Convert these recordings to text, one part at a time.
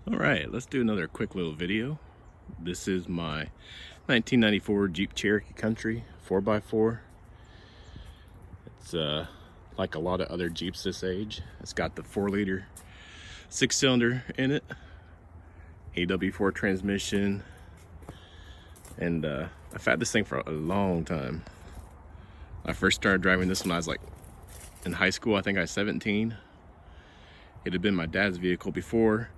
All right, let's do another quick little video. This is my 1994 Jeep Cherokee Country 4x4. It's like a lot of other Jeeps this age. It's got the 4-liter 6-cylinder in it, AW4 transmission, and I've had this thing for a long time. I first started driving this when I was like in high school. I think I was 17. It had been my dad's vehicle before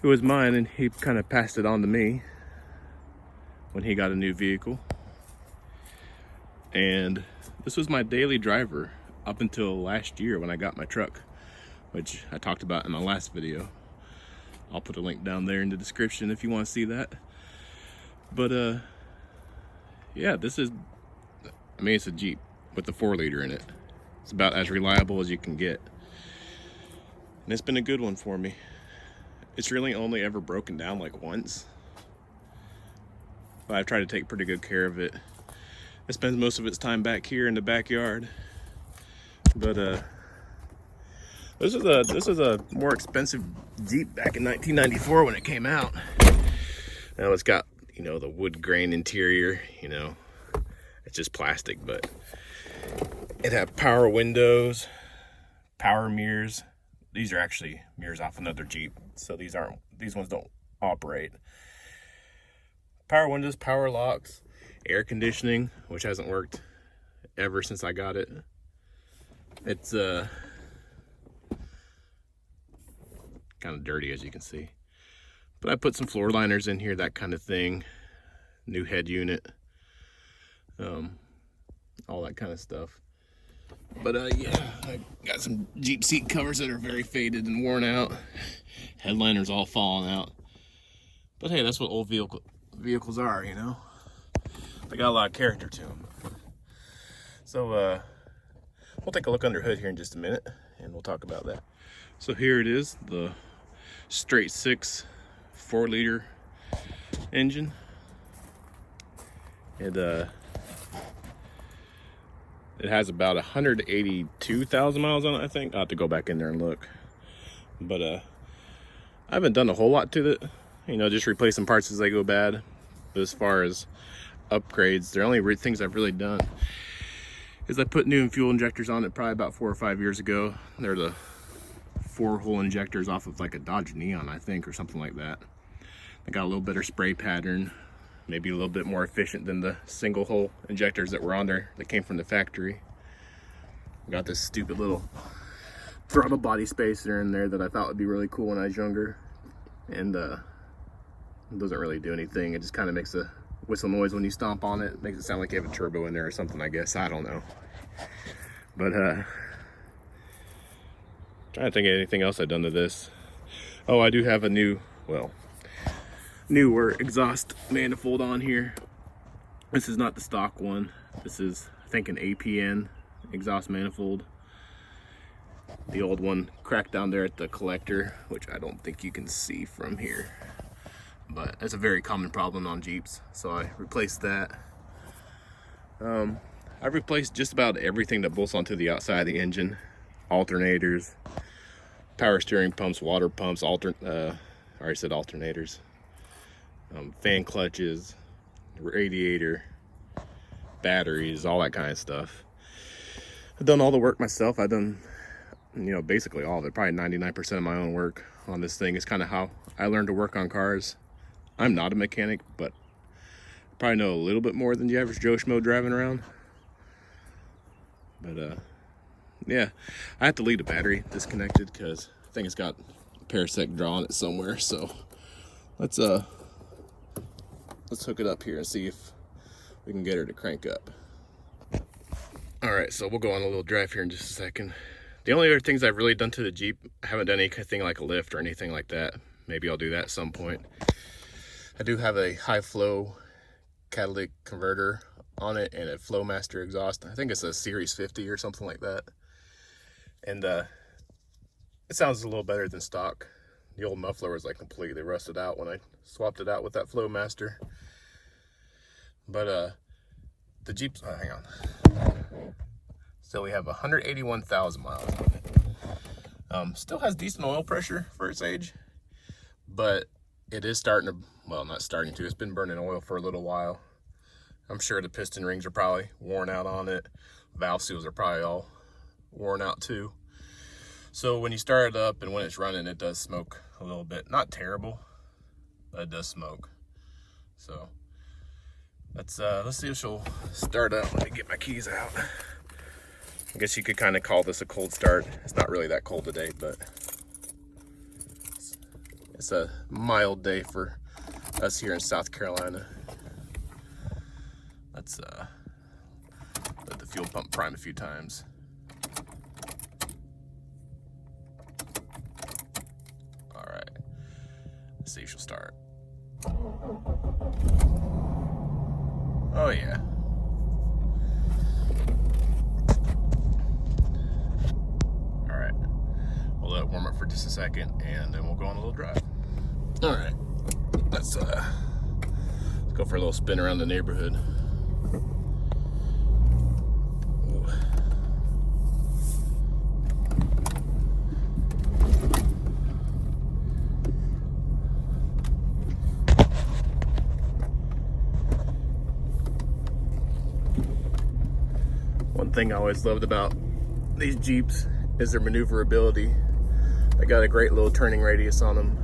it was mine, and he kind of passed it on to me when he got a new vehicle. And this was my daily driver up until last year when I got my truck, which I talked about in my last video. I'll put a link down there in the description if you want to see that. But yeah, this is, I mean, it's a Jeep with a 4-liter in it. It's about as reliable as you can get, and it's been a good one for me. It's really only ever broken down like once, but I've tried to take pretty good care of it. It spends most of its time back here in the backyard. But this is a more expensive Jeep back in 1994 when it came out. Now it's got, you know, the wood grain interior, you know, it's just plastic, but it had power windows, power mirrors. These are actually mirrors off another Jeep, so these ones don't operate. Power windows, power locks, air conditioning, which hasn't worked ever since I got it. It's kind of dirty, as you can see. But I put some floor liners in here, that kind of thing. New head unit, all that kind of stuff. But yeah, I got some Jeep seat covers that are very faded and worn out. Headliners all falling out. But hey, that's what old vehicles are, you know. They got a lot of character to them. So we'll take a look under hood here in just a minute, and we'll talk about that. So here it is, the straight 6 4-liter engine. It has about 182,000 miles on it, I think. I'll have to go back in there and look. But I haven't done a whole lot to it. You know, just replacing parts as they go bad. But as far as upgrades, the only things I've really done is I put new fuel injectors on it probably about 4 or 5 years ago. They're the 4-hole injectors off of like a Dodge Neon, I think, or something like that. They got a little better spray pattern, maybe a little bit more efficient than the single hole injectors that were on there that came from the factory. Got this stupid little throttle body spacer in there that I thought would be really cool when I was younger, and it doesn't really do anything. It just kind of makes a whistle noise when you stomp on it. Makes it sound like you have a turbo in there or something, I guess. I don't know. But trying to think of anything else I've done to this. Oh, I do have a newer exhaust manifold on here. This is not the stock one. This is, I think, an APN exhaust manifold. The old one cracked down there at the collector, which I don't think you can see from here, but it's a very common problem on Jeeps, so I replaced that. I've replaced just about everything that bolts onto the outside of the engine. Alternators, power steering pumps, water pumps, I already said alternators, fan clutches, radiator, batteries, all that kind of stuff. I've done all the work myself. I've done, you know, basically all of it. Probably 99% of my own work on this thing. Is kind of how I learned to work on cars. I'm not a mechanic, but I probably know a little bit more than the average Joe Schmo driving around. But yeah, I have to leave the battery disconnected because I think it's got a parasect draw on it somewhere. So let's hook it up here and see if we can get her to crank up. All right, so we'll go on a little drive here in just a second. The only other things I've really done to the Jeep, I haven't done anything like a lift or anything like that. Maybe I'll do that at some point. I do have a high flow catalytic converter on it and a Flowmaster exhaust. I think it's a Series 50 or something like that. And it sounds a little better than stock. The old muffler was like completely rusted out when I swapped it out with that Flowmaster. But the Jeep's, hang on. So we have 181,000 miles on it. Still has decent oil pressure for its age, but it is starting to, well, not starting to, it's been burning oil for a little while. I'm sure the piston rings are probably worn out on it. Valve seals are probably all worn out too. So when you start it up and when it's running, it does smoke a little bit. Not terrible, but it does smoke. So let's see if she'll start up. Let me get my keys out. I guess you could kind of call this a cold start. It's not really that cold today, but it's a mild day for us here in South Carolina. Let's let the fuel pump prime a few times. All right, let's see if she'll start. Oh yeah. All right, we'll let it warm up for just a second and then we'll go on a little drive. All right, let's go for a little spin around the neighborhood. One thing I always loved about these Jeeps is their maneuverability. They got a great little turning radius on them.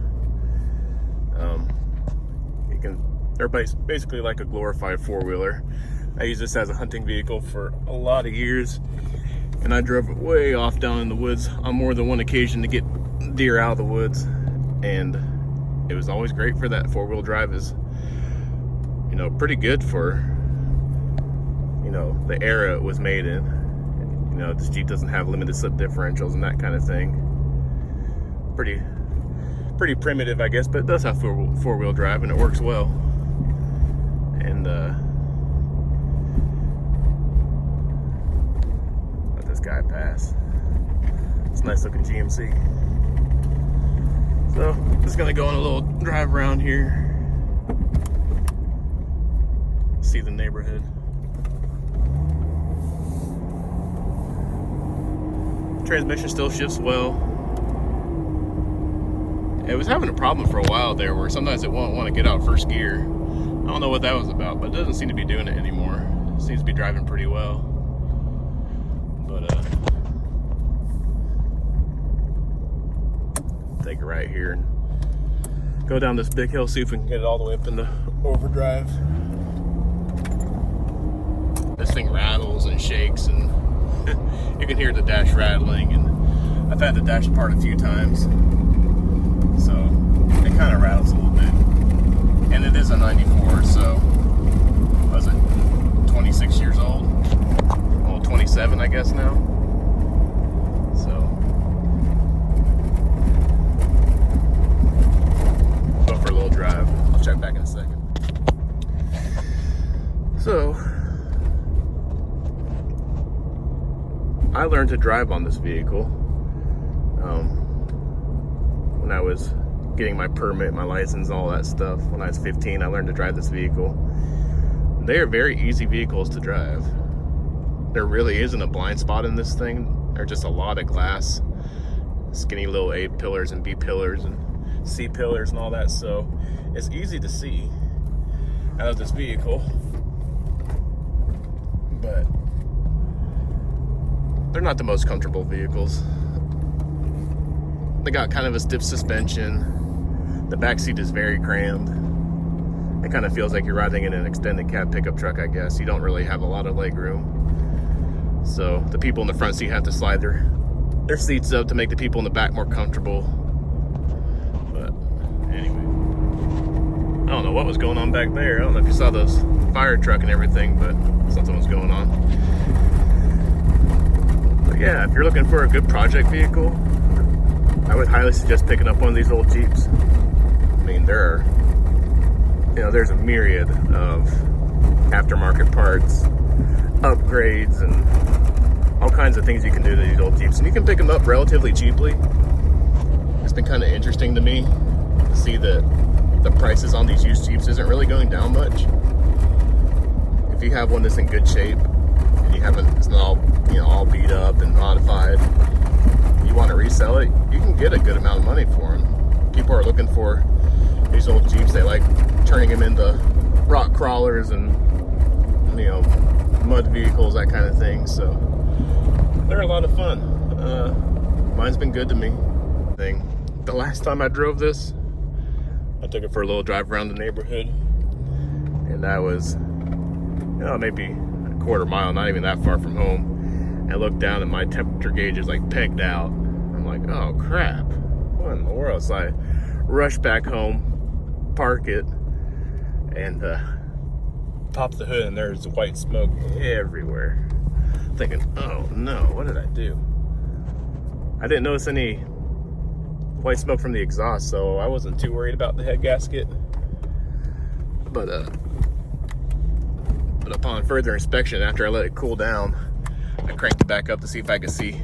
They're basically like a glorified four-wheeler. I used this as a hunting vehicle for a lot of years, and I drove it way off down in the woods on more than one occasion to get deer out of the woods, and it was always great for that. Four-wheel drive is, you know, pretty good for, you know, the era it was made in. You know, this Jeep doesn't have limited slip differentials and that kind of thing. Pretty primitive, I guess, but it does have four-wheel drive and it works well. And let this guy pass. It's a nice looking GMC. So just gonna go on a little drive around here, see the neighborhood. Transmission still shifts well. It was having a problem for a while there where sometimes it won't want to get out first gear. I don't know what that was about, but it doesn't seem to be doing it anymore. It seems to be driving pretty well. But take it right here and go down this big hill, see if we can get it all the way up into overdrive. This thing rattles and shakes, and you can hear the dash rattling, and I've had the dash apart a few times, so it kind of rattles a little bit. And it is a 94, so was it 26 years old? Well, 27 I guess now. So go for a little drive. I'll check back in a second. So I learned to drive on this vehicle when I was getting my permit, my license, all that stuff. When I was 15, I learned to drive this vehicle. They are very easy vehicles to drive. There really isn't a blind spot in this thing. There's just a lot of glass, skinny little A pillars and B pillars and C pillars and all that. So it's easy to see out of this vehicle, but they're not the most comfortable vehicles. They got kind of a stiff suspension. The back seat is very crammed. It kind of feels like you're riding in an extended cab pickup truck, I guess. You don't really have a lot of leg room. So the people in the front seat have to slide their seats up to make the people in the back more comfortable. But anyway, I don't know what was going on back there. I don't know if you saw those fire truck and everything, but something was going on. But yeah, if you're looking for a good project vehicle, I would highly suggest picking up one of these old Jeeps. I mean, there's a myriad of aftermarket parts, upgrades, and all kinds of things you can do to these old Jeeps. And you can pick them up relatively cheaply. It's been kind of interesting to me to see that the prices on these used Jeeps isn't really going down much. If you have one that's in good shape, and it's not all beat up and modified, you want to resell it, you can get a good amount of money for them. People are looking for these old Jeeps, they like turning them into rock crawlers and, you know, mud vehicles, that kind of thing. So they're a lot of fun. Mine's been good to me. The last time I drove this, I took it for a little drive around the neighborhood, and I was, you know, maybe a quarter mile, not even that far from home. I looked down and my temperature gauge is like pegged out. I'm like, oh crap, what in the world? So I rush back home, park it, and pop the hood, and there's white smoke everywhere. Thinking, oh no, what did I do? I didn't notice any white smoke from the exhaust, so I wasn't too worried about the head gasket. But upon further inspection, after I let it cool down, I cranked it back up to see if I could see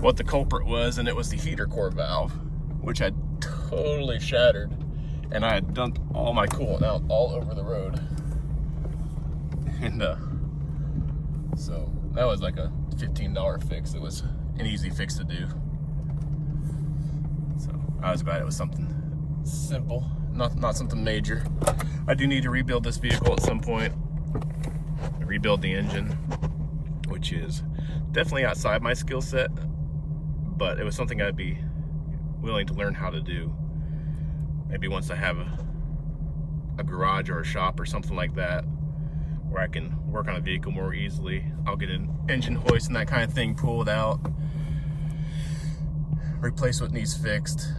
what the culprit was, and it was the heater core valve, which had totally shattered, and I had dumped all my coolant out all over the road. And so that was like a $15 fix. It was an easy fix to do. So I was glad it was something simple, not something major. I do need to rebuild this vehicle at some point, rebuild the engine, which is definitely outside my skill set, but it was something I'd be willing to learn how to do. Maybe once I have a garage or a shop or something like that, where I can work on a vehicle more easily. I'll get an engine hoist and that kind of thing pulled out, replace what needs fixed,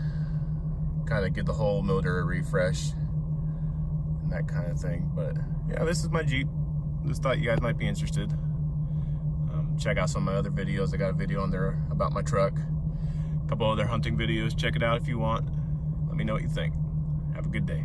kind of give the whole motor a refresh, and that kind of thing. But yeah, this is my Jeep. Just thought you guys might be interested. Check out some of my other videos. I got a video on there about my truck, a couple other hunting videos. Check it out if you want. Let me know what you think. Have a good day.